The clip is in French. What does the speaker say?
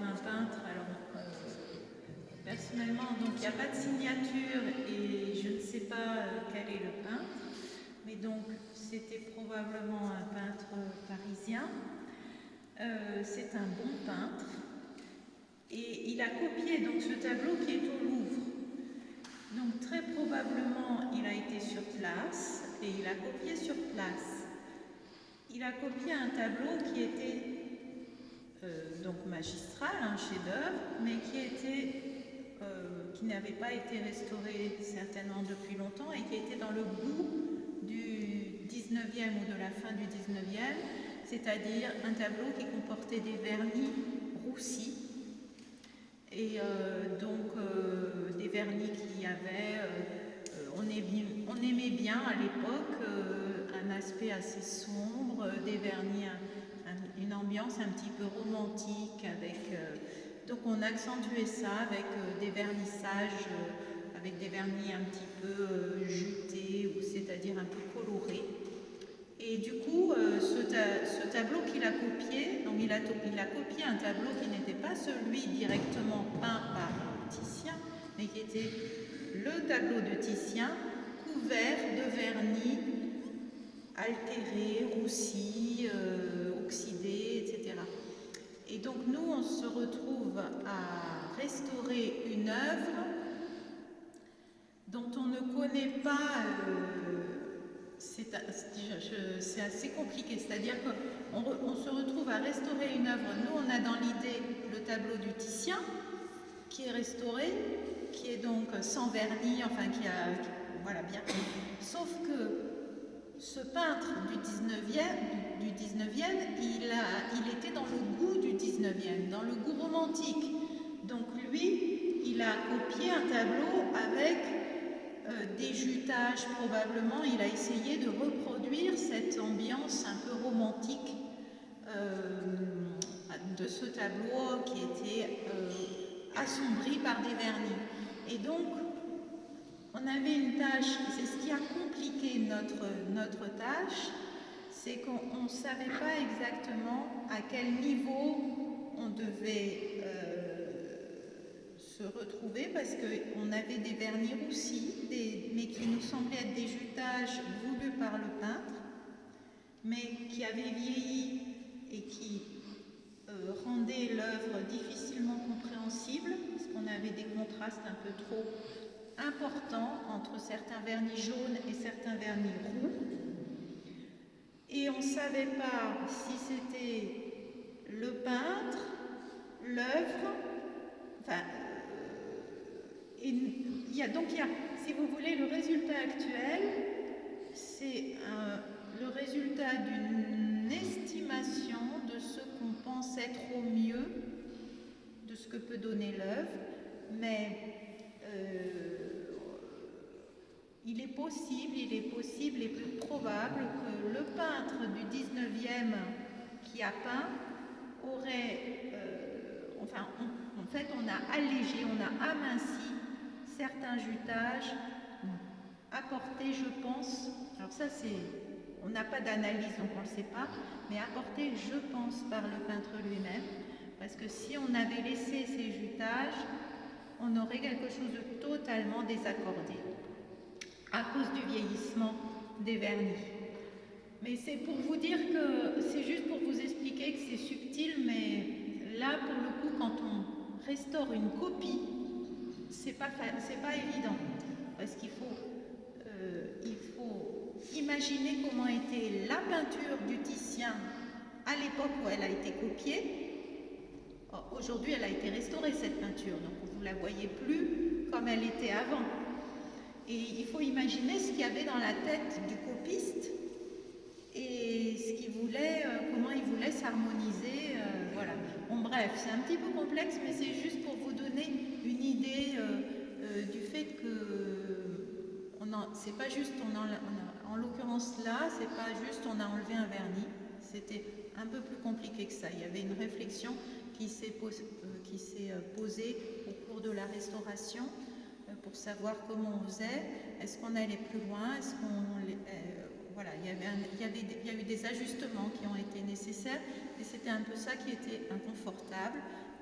un peintre. Alors, personnellement, donc il n'y a pas de signature et je ne sais pas quel est le peintre, mais donc c'était probablement un peintre parisien. C'est un bon peintre et il a copié donc ce tableau qui est au Louvre. Donc très probablement il a été sur place et il a copié sur place. Il a copié un tableau qui était donc magistral, un chef-d'œuvre, mais qui n'avait pas été restauré certainement depuis longtemps et qui était dans le goût du 19e ou de la fin du 19e, c'est-à-dire un tableau qui comportait des vernis roussis et des vernis qui avaient, on aimait bien à l'époque un aspect assez sombre, des vernis, une ambiance un petit peu romantique avec... donc on accentuait ça avec des vernissages, avec des vernis un petit peu jutés, c'est-à-dire un peu colorés. Et du coup, ce tableau qu'il a copié, donc il a copié un tableau qui n'était pas celui directement peint par Titien, mais qui était le tableau de Titien couvert de vernis altérés, roussis, oxydés, etc. Et donc nous, on se retrouve à restaurer une œuvre dont on ne connaît pas... c'est assez compliqué, c'est-à-dire qu'on se retrouve à restaurer une œuvre. Nous, on a dans l'idée le tableau du Titien qui est restauré, qui est donc sans vernis, enfin voilà bien. Sauf que ce peintre du 19e, il était dans le goût du 19e, dans le goût romantique. Donc lui, il a copié un tableau avec des jutages probablement. Il a essayé de reproduire cette ambiance un peu romantique de ce tableau qui était assombri par des vernis. Et donc, on avait une tâche, c'est ce qui a compliqué notre tâche, c'est qu'on ne savait pas exactement à quel niveau on devait se retrouver parce qu'on avait des vernis roussis, mais qui nous semblaient être des jutages voulus par le peintre, mais qui avaient vieilli et qui rendaient l'œuvre difficilement compréhensible, parce qu'on avait des contrastes un peu trop importants entre certains vernis jaunes et certains vernis roux. Et on ne savait pas si c'était le peintre, l'œuvre, enfin, si vous voulez, le résultat actuel, c'est le résultat d'une estimation de ce qu'on pense être au mieux de ce que peut donner l'œuvre, mais il est possible et plus probable que le peintre du 19e qui a peint aurait, en fait, on a allégé, on a aminci certains jutages, apportés, je pense, alors ça c'est, on n'a pas d'analyse donc on ne le sait pas, mais apportés, je pense, par le peintre lui-même, parce que si on avait laissé ces jutages, on aurait quelque chose de totalement désaccordé, à cause du vieillissement des vernis. Mais c'est pour vous dire que, c'est juste pour vous expliquer que c'est subtil, mais là, pour le coup, quand on restaure une copie, c'est pas évident, parce qu'il faut imaginer comment était la peinture du Titien à l'époque où elle a été copiée. Aujourd'hui, elle a été restaurée, cette peinture, donc vous ne la voyez plus comme elle était avant. Et il faut imaginer ce qu'il y avait dans la tête du copiste et comment il voulait s'harmoniser. Voilà. Bon, bref, c'est un petit peu complexe, mais c'est juste pour vous donner une idée du fait que c'est pas juste, en l'occurrence là, c'est pas juste on a enlevé un vernis, c'était un peu plus compliqué que ça. Il y avait une réflexion qui s'est posée au cours de la restauration pour savoir comment on faisait, est-ce qu'on allait plus loin, voilà, il y a eu des ajustements qui ont été nécessaires et c'était un peu ça qui était inconfortable,